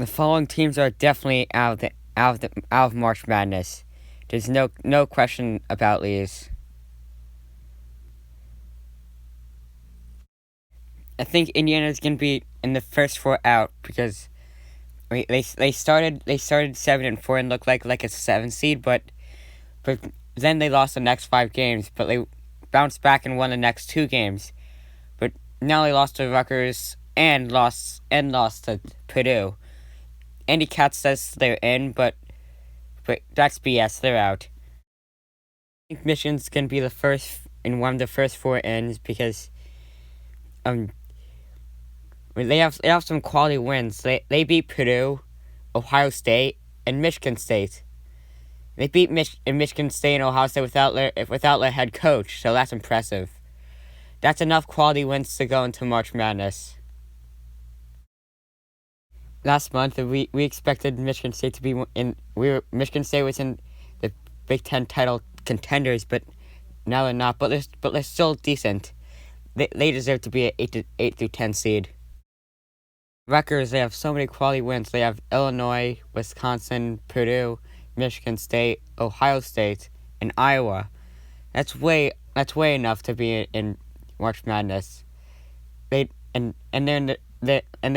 The following teams are definitely out of March Madness. There's no question about these. I think Indiana's gonna be in the first four out because they started 7-4 and looked like a 7 seed, but then they lost the next 5 games, but they bounced back and won the next 2 games. But now they lost to Rutgers and lost to Purdue. Andy Katz says they're in, but that's BS. They're out. I think Michigan's gonna be the first in one of the first 4 ends because they have some quality wins. They beat Purdue, Ohio State, and Michigan State. They beat Michigan State and Ohio State without their head coach, so that's impressive. That's enough quality wins to go into March Madness. Last month, we expected Michigan State to be Michigan State was in the Big Ten title contenders, but now they're not. But they're still decent. They deserve to be an 8 through 10 seed. Rutgers, they have so many quality wins. They have Illinois, Wisconsin, Purdue, Michigan State, Ohio State, and Iowa. That's way enough to be in March Madness. They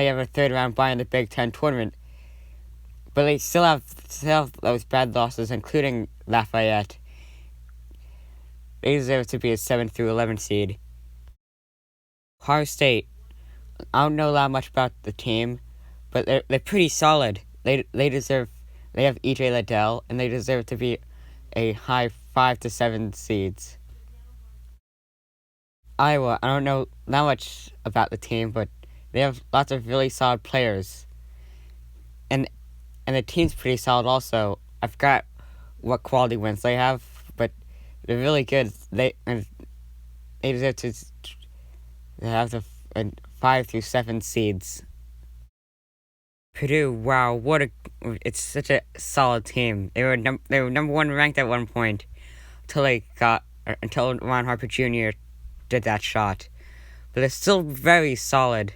have a third round bye in the Big Ten tournament, but they still have those bad losses, including Lafayette. They deserve to be a 7 through 11 seed. Ohio State, I don't know that much about the team, but they're pretty solid. They have E.J. Liddell, and they deserve to be a high 5 to 7 seeds. Iowa, I don't know that much about the team, but they have lots of really solid players, and the team's pretty solid also. I forgot what quality wins they have, but they're really good. They deserve to have the 5 through 7 seeds. Purdue, wow, it's such a solid team. They were number one ranked at one point until Ron Harper Jr. did that shot, but they're still very solid.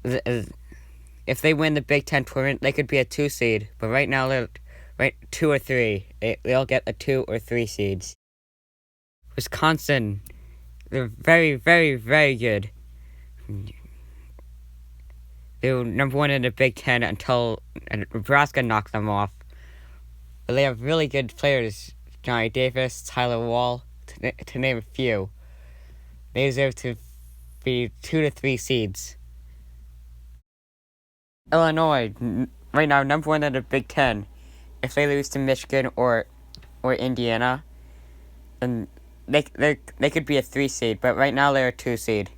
If they win the Big Ten tournament, they could be a 2 seed, but right now they're 2 or 3. They'll get a 2 or 3 seeds. Wisconsin, they're very, very, very good. They were number one in the Big Ten until Nebraska knocked them off. But they have really good players: Johnny Davis, Tyler Wall, to name a few. They deserve to be 2 to 3 seeds. Illinois, right now number one in the Big Ten. If they lose to Michigan or Indiana, then they could be a 3 seed. But right now they're a 2 seed.